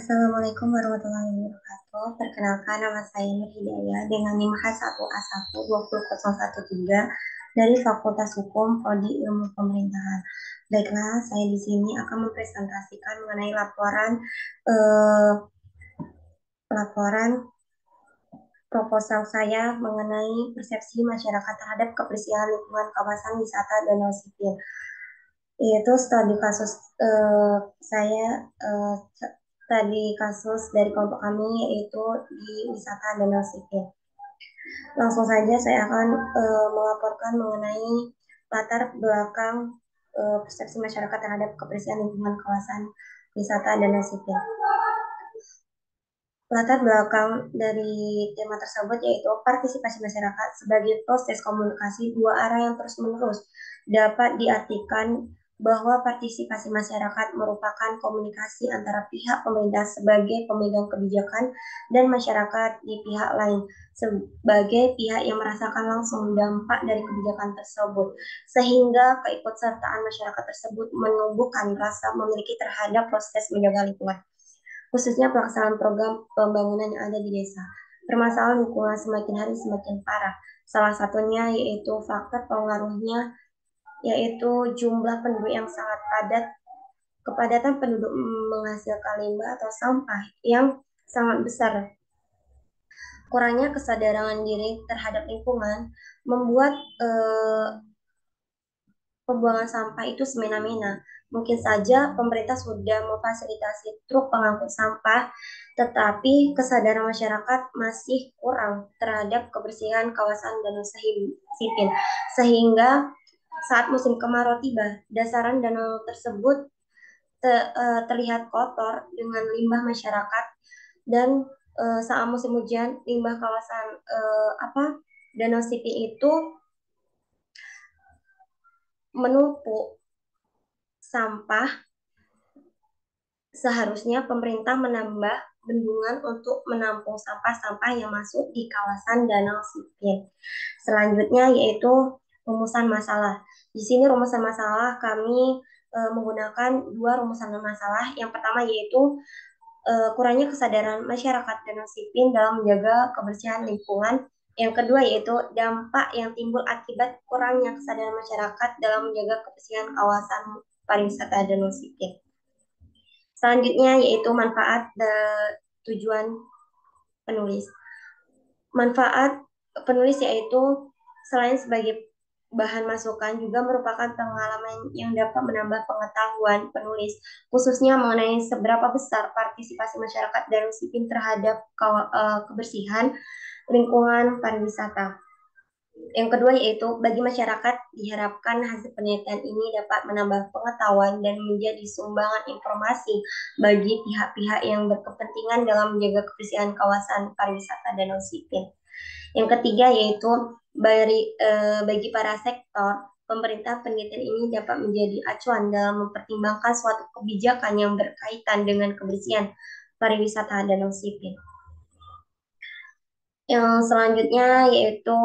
Assalamualaikum warahmatullahi wabarakatuh. Perkenalkan, nama saya Nur Hidayah dengan NIM H1A1 20013 dari Fakultas Hukum Prodi Ilmu Pemerintahan. Baiklah, saya di sini akan mempresentasikan mengenai eh, laporan proposal saya mengenai persepsi masyarakat terhadap kebersihan lingkungan kawasan wisata Danau Sipin. Yaitu studi kasus saya eh, tadi kasus dari kelompok kami yaitu di wisata Danau Sipin. Langsung saja saya akan melaporkan mengenai latar belakang persepsi masyarakat terhadap kebersihan lingkungan kawasan wisata Danau Sipin. Latar belakang dari tema tersebut yaitu partisipasi masyarakat sebagai proses komunikasi dua arah yang terus-menerus. Dapat diartikan bahwa partisipasi masyarakat merupakan komunikasi antara pihak pemerintah sebagai pemegang kebijakan dan masyarakat di pihak lain sebagai pihak yang merasakan langsung dampak dari kebijakan tersebut, sehingga keikutsertaan masyarakat tersebut menumbuhkan rasa memiliki terhadap proses menjaga lingkungan, khususnya pelaksanaan program pembangunan yang ada di desa. Permasalahan lingkungan semakin hari semakin parah. Salah satunya yaitu faktor pengaruhnya yaitu jumlah penduduk yang sangat padat. Kepadatan penduduk menghasilkan limbah atau sampah yang sangat besar. Kurangnya kesadaran diri terhadap lingkungan membuat pembuangan sampah itu semena-mena. Mungkin saja pemerintah sudah memfasilitasi truk pengangkut sampah, tetapi kesadaran masyarakat masih kurang terhadap kebersihan kawasan Danau Sipin. Sehingga saat musim kemarau tiba, dasaran danau tersebut terlihat kotor dengan limbah masyarakat dan saat musim hujan limbah kawasan Danau Sipin itu menumpuk sampah. Seharusnya pemerintah menambah bendungan untuk menampung sampah-sampah yang masuk di kawasan Danau Sipin. Selanjutnya yaitu rumusan masalah. Di sini rumusan masalah kami menggunakan dua rumusan masalah. Yang pertama yaitu kurangnya kesadaran masyarakat Danau Sipin dalam menjaga kebersihan lingkungan. Yang kedua yaitu dampak yang timbul akibat kurangnya kesadaran masyarakat dalam menjaga kebersihan kawasan pariwisata Danau Sipin. Selanjutnya yaitu manfaat dan tujuan penulis. Manfaat penulis yaitu selain sebagai bahan masukan juga merupakan pengalaman yang dapat menambah pengetahuan penulis, khususnya mengenai seberapa besar partisipasi masyarakat Danau Sipin terhadap kebersihan lingkungan pariwisata. Yang kedua yaitu bagi masyarakat diharapkan hasil penelitian ini dapat menambah pengetahuan dan menjadi sumbangan informasi bagi pihak-pihak yang berkepentingan dalam menjaga kebersihan kawasan pariwisata Danau Sipin. Yang ketiga yaitu bagi para sektor pemerintah, penelitian ini dapat menjadi acuan dalam mempertimbangkan suatu kebijakan yang berkaitan dengan kebersihan pariwisata Danau Sipin. Yang selanjutnya yaitu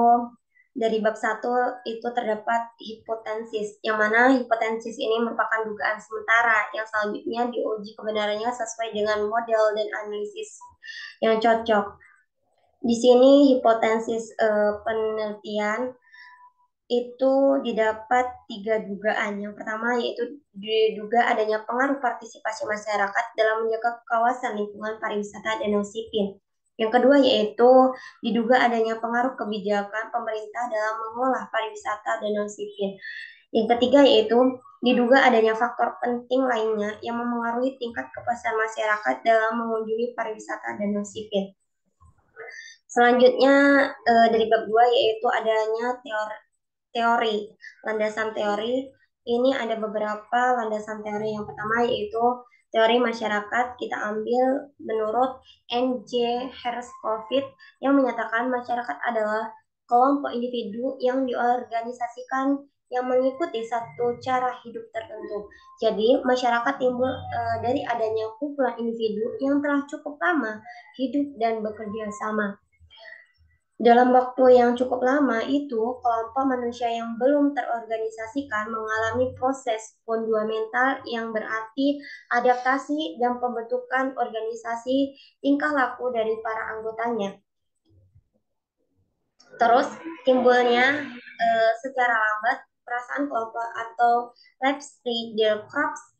dari bab 1 itu terdapat hipotesis, yang mana hipotesis ini merupakan dugaan sementara yang selanjutnya diuji kebenarannya sesuai dengan model dan analisis yang cocok. Di sini hipotesis penelitian itu didapat 3 dugaan. Yang pertama yaitu diduga adanya pengaruh partisipasi masyarakat dalam menjaga kawasan lingkungan pariwisata Danau Sipin. Yang kedua yaitu diduga adanya pengaruh kebijakan pemerintah dalam mengolah pariwisata Danau Sipin. Yang ketiga yaitu diduga adanya faktor penting lainnya yang memengaruhi tingkat kepuasan masyarakat dalam mengunjungi pariwisata Danau Sipin. Selanjutnya dari bab 2 yaitu adanya teori. Landasan teori ini ada beberapa landasan teori. Yang pertama yaitu teori masyarakat, kita ambil menurut N.J. Herskovit yang menyatakan masyarakat adalah kelompok individu yang diorganisasikan yang mengikuti satu cara hidup tertentu. Jadi masyarakat timbul dari adanya kumpulan individu yang telah cukup lama hidup dan bekerja sama. Dalam waktu yang cukup lama itu, kelompok manusia yang belum terorganisasikan mengalami proses fundamental yang berarti adaptasi dan pembentukan organisasi tingkah laku dari para anggotanya. Terus timbulnya secara lambat perasaan kelompok atau Leibniz-Krafts.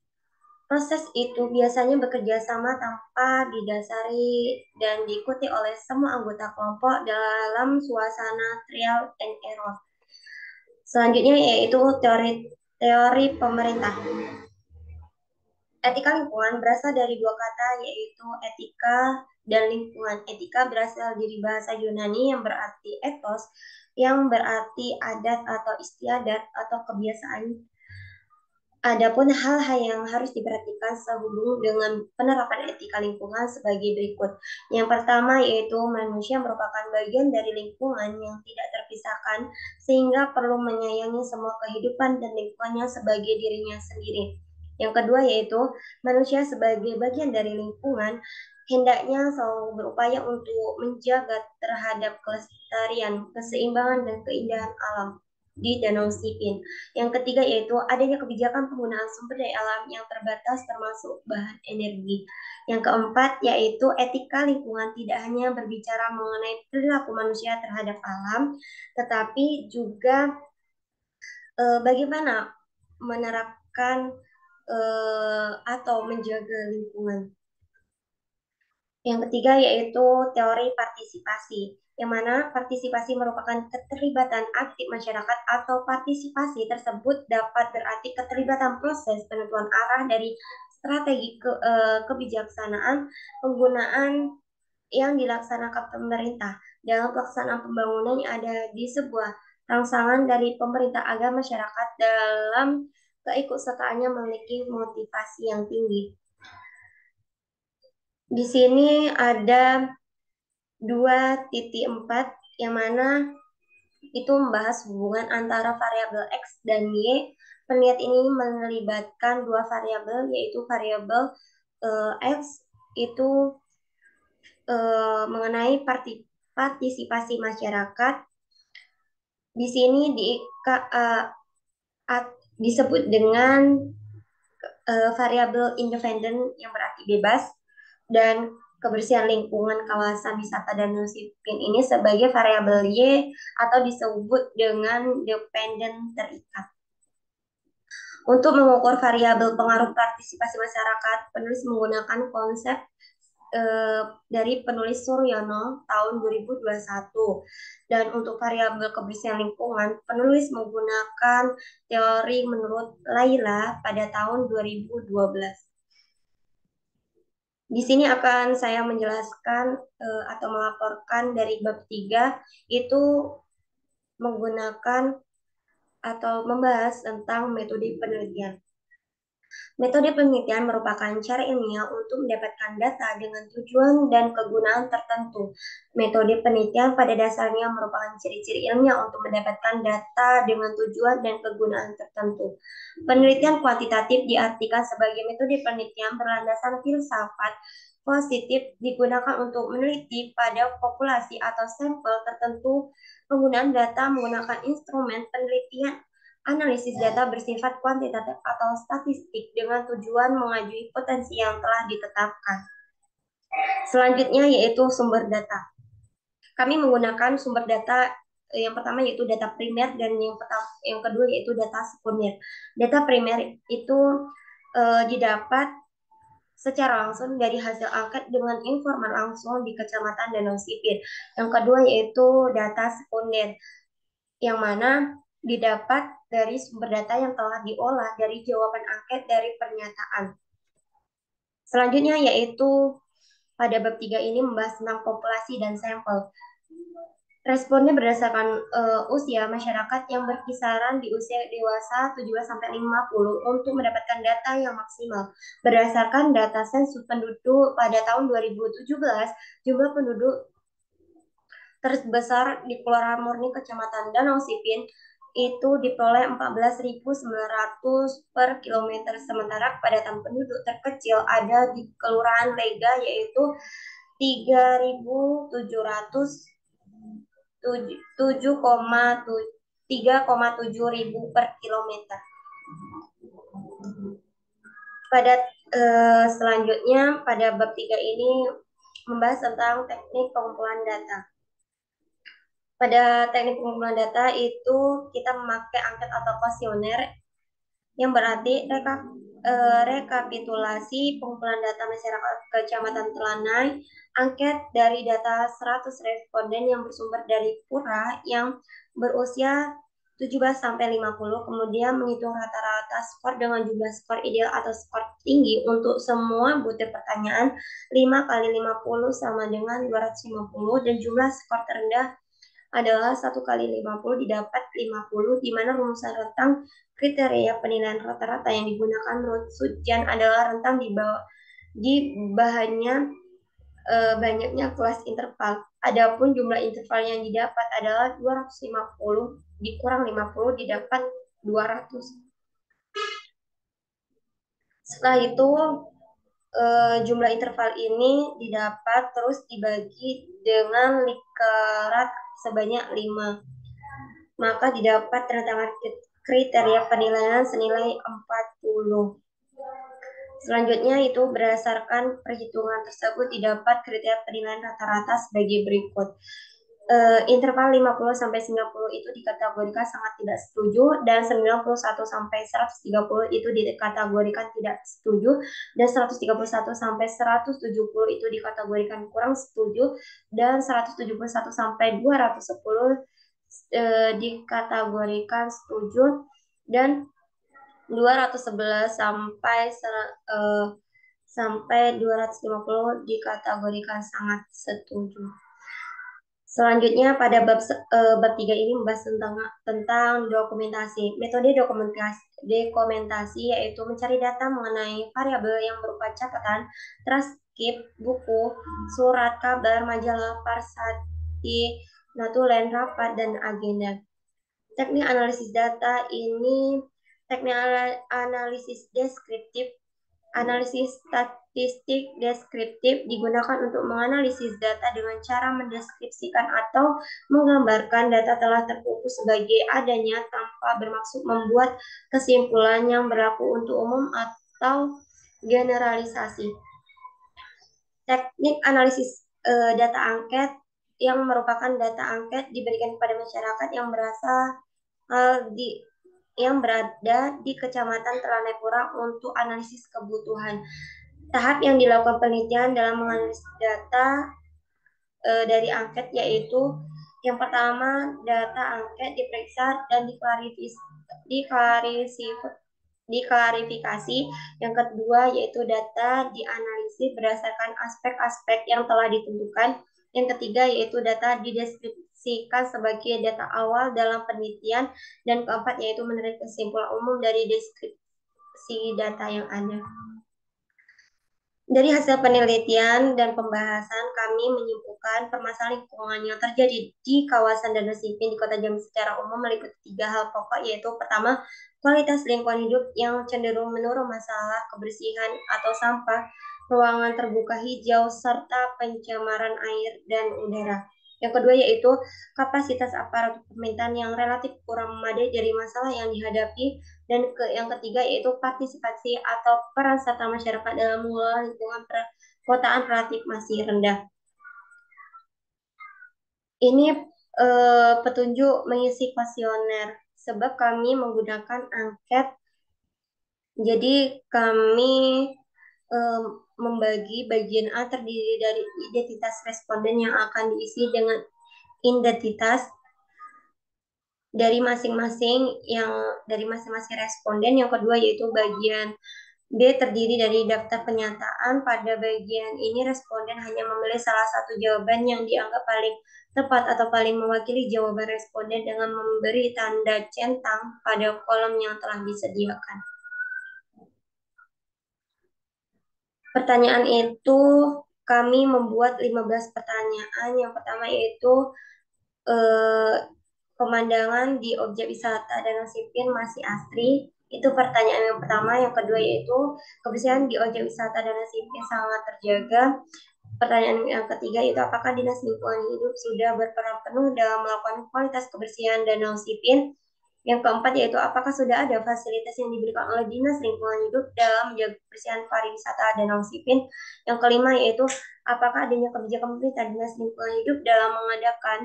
Proses itu biasanya bekerja sama tanpa didasari dan diikuti oleh semua anggota kelompok dalam suasana trial and error. Selanjutnya yaitu teori teori pemerintah. Etika lingkungan berasal dari dua kata yaitu etika dan lingkungan. Etika berasal dari bahasa Yunani yang berarti ethos, yang berarti adat atau istiadat atau kebiasaan. Adapun hal-hal yang harus diperhatikan sehubung dengan penerapan etika lingkungan sebagai berikut. Yang pertama yaitu manusia merupakan bagian dari lingkungan yang tidak terpisahkan sehingga perlu menyayangi semua kehidupan dan lingkungannya sebagai dirinya sendiri. Yang kedua yaitu manusia sebagai bagian dari lingkungan hendaknya selalu berupaya untuk menjaga terhadap kelestarian, keseimbangan, dan keindahan alam di Danau Sipin. Yang ketiga yaitu adanya kebijakan penggunaan sumber daya alam yang terbatas termasuk bahan energi. Yang keempat yaitu etika lingkungan tidak hanya berbicara mengenai perilaku manusia terhadap alam, tetapi juga bagaimana menerapkan atau menjaga lingkungan. Yang ketiga yaitu teori partisipasi, yang mana partisipasi merupakan keterlibatan aktif masyarakat atau partisipasi tersebut dapat berarti keterlibatan proses penentuan arah dari strategi kebijaksanaan penggunaan yang dilaksanakan pemerintah dalam pelaksanaan pembangunan yang ada di sebuah rangsangan dari pemerintah agar masyarakat dalam keikutsertaannya memiliki motivasi yang tinggi. Di sini ada 2.4 yang mana itu membahas hubungan antara variabel X dan Y. Penelitian ini melibatkan dua variabel yaitu variabel X itu mengenai partisipasi masyarakat. Di sini disebut dengan variabel independen yang berarti bebas dan kebersihan lingkungan kawasan wisata Danau Sipin ini sebagai variabel Y atau disebut dengan dependen terikat. Untuk mengukur variabel pengaruh partisipasi masyarakat, penulis menggunakan konsep dari penulis Suryono tahun 2021. Dan untuk variabel kebersihan lingkungan, penulis menggunakan teori menurut Laila pada tahun 2012. Di sini akan saya menjelaskan atau melaporkan dari bab 3 itu menggunakan atau membahas tentang metode penelitian. Metode penelitian merupakan cara ilmiah untuk mendapatkan data dengan tujuan dan kegunaan tertentu. Metode penelitian pada dasarnya merupakan ciri-ciri ilmiah untuk mendapatkan data dengan tujuan dan kegunaan tertentu. Penelitian kuantitatif diartikan sebagai metode penelitian berlandaskan filsafat positif digunakan untuk meneliti pada populasi atau sampel tertentu. Penggunaan data menggunakan instrumen penelitian analisis data bersifat kuantitatif atau statistik dengan tujuan mengajukan potensi yang telah ditetapkan. Selanjutnya yaitu sumber data. Kami menggunakan sumber data yang pertama yaitu data primer dan yang kedua yaitu data sekunder. Data primer itu didapat secara langsung dari hasil angket dengan informan langsung di Kecamatan Danau Sipin. Yang kedua yaitu data sekunder, yang mana didapat dari sumber data yang telah diolah dari jawaban angket dari pernyataan. Selanjutnya yaitu pada bab 3 ini membahas tentang populasi dan sampel. Responnya berdasarkan usia masyarakat yang berkisaran di usia dewasa 17-50 untuk mendapatkan data yang maksimal. Berdasarkan data sensus penduduk pada tahun 2017, jumlah penduduk terbesar di Kelurahan Murni Kecamatan Danau Sipin itu diperoleh 14.900 per kilometer, sementara kepadatan penduduk terkecil ada di Kelurahan Lega yaitu 3.700 3,7 ribu per kilometer. Pada selanjutnya pada bab 3 ini membahas tentang teknik pengumpulan data. Pada teknik pengumpulan data itu kita memakai angket atau kuesioner yang berarti rekapitulasi pengumpulan data masyarakat Kecamatan Telanai, angket dari data 100 responden yang bersumber dari Pura yang berusia 17 sampai 50, kemudian menghitung rata-rata skor dengan jumlah skor ideal atau skor tinggi untuk semua butir pertanyaan 5 kali 50 sama dengan 250 dan jumlah skor terendah adalah 1 kali 50 didapat 50, di mana rumusan rentang kriteria penilaian rata-rata yang digunakan menurut Sutjan adalah rentang di bahannya banyaknya kelas interval. Adapun jumlah interval yang didapat adalah 250 dikurang 50 didapat 200. Setelah itu jumlah interval ini didapat terus dibagi dengan likerat sebanyak 5. Maka didapat rentangan kriteria penilaian senilai 40. Selanjutnya itu berdasarkan perhitungan tersebut didapat kriteria penilaian rata-rata sebagai berikut. Interval 50 sampai 90 itu dikategorikan sangat tidak setuju dan 91 sampai 130 itu dikategorikan tidak setuju dan 131 sampai 170 itu dikategorikan kurang setuju dan 171 sampai 210 dikategorikan setuju dan 211 sampai 250 dikategorikan sangat setuju. Selanjutnya pada bab 3 ini membahas tentang dokumentasi. Metode dokumentasi yaitu mencari data mengenai variabel yang berupa catatan, transkrip, buku, surat, kabar, majalah, parsati, notulen, rapat, dan agenda. Teknik analisis data ini teknik analisis deskriptif, analisis statistik deskriptif digunakan untuk menganalisis data dengan cara mendeskripsikan atau menggambarkan data telah terkumpul sebagai adanya tanpa bermaksud membuat kesimpulan yang berlaku untuk umum atau generalisasi. Teknik analisis data angket yang merupakan data angket diberikan kepada masyarakat yang berada di Kecamatan Telanai Pura untuk analisis kebutuhan. Tahap yang dilakukan penelitian dalam menganalisis data dari angket yaitu yang pertama data angket diperiksa dan diklarifikasi. Yang kedua yaitu data dianalisis berdasarkan aspek-aspek yang telah ditentukan. Yang ketiga yaitu data dideskripsikan sebagai data awal dalam penelitian. Dan keempat yaitu menarik kesimpulan umum dari deskripsi data yang ada. Dari hasil penelitian dan pembahasan, kami menyimpulkan permasalahan lingkungan yang terjadi di kawasan Danau Sipin di Kota Jambi secara umum meliputi 3 hal pokok, yaitu pertama, kualitas lingkungan hidup yang cenderung menurun, masalah kebersihan atau sampah, ruangan terbuka hijau, serta pencemaran air dan udara. Yang kedua yaitu kapasitas aparatur pemerintahan yang relatif kurang memadai dari masalah yang dihadapi. Dan yang ketiga yaitu partisipasi atau peran serta masyarakat dalam mengelola lingkungan perkotaan relatif masih rendah. Ini petunjuk mengisi kuesioner sebab kami menggunakan angket. Jadi kami membagi bagian A terdiri dari identitas responden yang akan diisi dengan identitas dari masing-masing responden. Yang kedua yaitu bagian B terdiri dari daftar penyataan. Pada bagian ini responden hanya memilih salah satu jawaban yang dianggap paling tepat atau paling mewakili jawaban responden dengan memberi tanda centang pada kolom yang telah disediakan. Pertanyaan itu kami membuat 15 pertanyaan. Yang pertama yaitu pemandangan di objek wisata Danau Sipin masih asri. Itu pertanyaan yang pertama. Yang kedua yaitu kebersihan di objek wisata Danau Sipin sangat terjaga. Pertanyaan yang ketiga itu apakah Dinas Lingkungan Hidup sudah berperan penuh dalam melakukan kualitas kebersihan Danau Sipin? Yang keempat yaitu apakah sudah ada fasilitas yang diberikan oleh Dinas Lingkungan Hidup dalam menjaga kebersihan pariwisata Danau Sipin? Yang kelima yaitu apakah adanya kebijakan pemerintah Dinas Lingkungan Hidup dalam mengadakan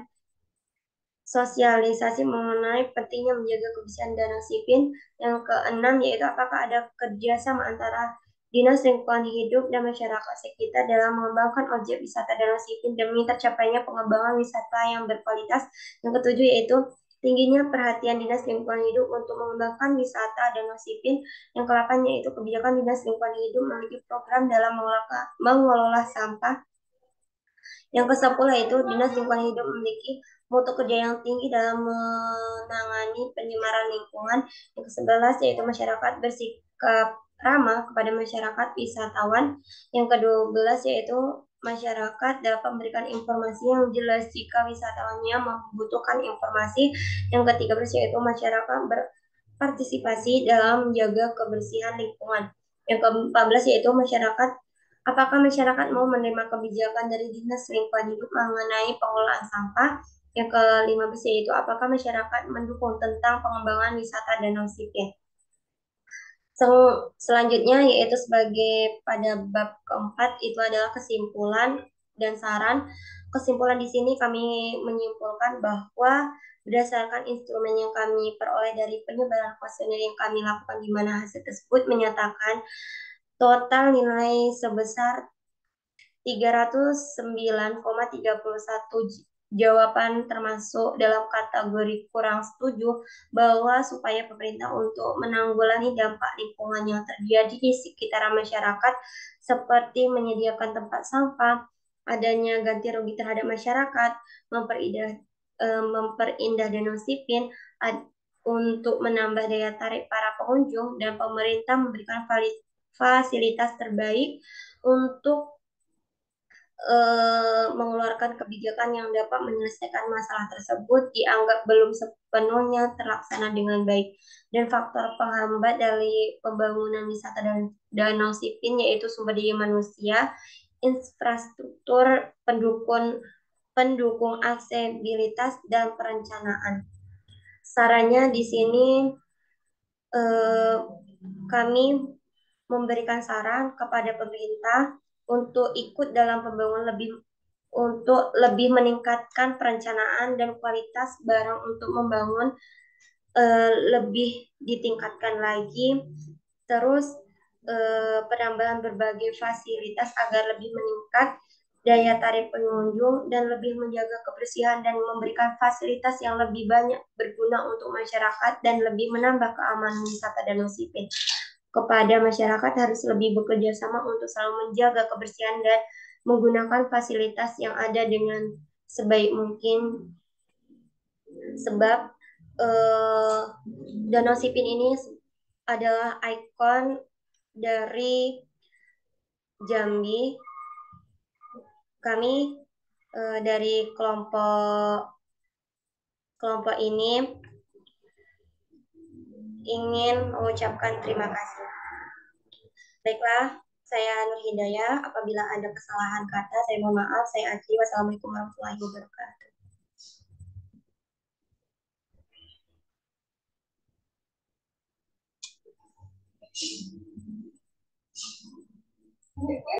sosialisasi mengenai pentingnya menjaga kebersihan Danau Sipin. Yang keenam yaitu apakah ada kerjasama antara Dinas Lingkungan Hidup dan masyarakat sekitar dalam mengembangkan objek wisata Danau Sipin demi tercapainya pengembangan wisata yang berkualitas. Yang ketujuh yaitu tingginya perhatian Dinas Lingkungan Hidup untuk mengembangkan wisata Danau Sipin. Yang ke-8 yaitu kebijakan Dinas Lingkungan Hidup memiliki program dalam mengelola sampah. Yang ke-10 itu Dinas Lingkungan Hidup memiliki mutu kerja yang tinggi dalam menangani pencemaran lingkungan. Yang ke-11 yaitu masyarakat bersikap ramah kepada masyarakat wisatawan. Yang ke-12 yaitu masyarakat dapat memberikan informasi yang jelas jika wisatawannya membutuhkan informasi. Yang ke-13 yaitu masyarakat berpartisipasi dalam menjaga kebersihan lingkungan. Yang ke-14 yaitu apakah masyarakat mau menerima kebijakan dari Dinas Lingkungan Hidup mengenai pengelolaan sampah? Yang ke-15 yaitu apakah masyarakat mendukung tentang pengembangan wisata Danau Sipin? Selanjutnya yaitu sebagai pada bab keempat itu adalah kesimpulan dan saran. Kesimpulan di sini kami menyimpulkan bahwa berdasarkan instrumen yang kami peroleh dari penyebaran kuesioner yang kami lakukan di mana hasil tersebut menyatakan total nilai sebesar 309,31 jawaban termasuk dalam kategori kurang setuju bahwa supaya pemerintah untuk menanggulangi dampak lingkungan yang terjadi di sekitar masyarakat seperti menyediakan tempat sampah, adanya ganti rugi terhadap masyarakat, memperindah Danau Sipin, untuk menambah daya tarik para pengunjung dan pemerintah memberikan fasilitas terbaik untuk mengeluarkan kebijakan yang dapat menyelesaikan masalah tersebut dianggap belum sepenuhnya terlaksana dengan baik. Dan faktor penghambat dari pembangunan wisata dan Danau Sipin yaitu sumber daya manusia, infrastruktur pendukung aksesibilitas dan perencanaan. Sarannya di sini eh, kami memberikan saran kepada pemerintah untuk ikut dalam pembangunan untuk lebih meningkatkan perencanaan dan kualitas barang untuk membangun lebih ditingkatkan lagi. Terus penambahan berbagai fasilitas agar lebih meningkat daya tarik pengunjung dan lebih menjaga kebersihan dan memberikan fasilitas yang lebih banyak berguna untuk masyarakat dan lebih menambah keamanan wisata Danau Sipin. Kepada masyarakat harus lebih bekerja sama untuk selalu menjaga kebersihan dan menggunakan fasilitas yang ada dengan sebaik mungkin sebab Danau Sipin ini adalah ikon dari Jambi. Kami dari kelompok ini ingin mengucapkan terima kasih. Baiklah, saya Nur Hidayah. Apabila ada kesalahan kata, saya mohon maaf. Saya akhiri. Wassalamualaikum warahmatullahi wabarakatuh.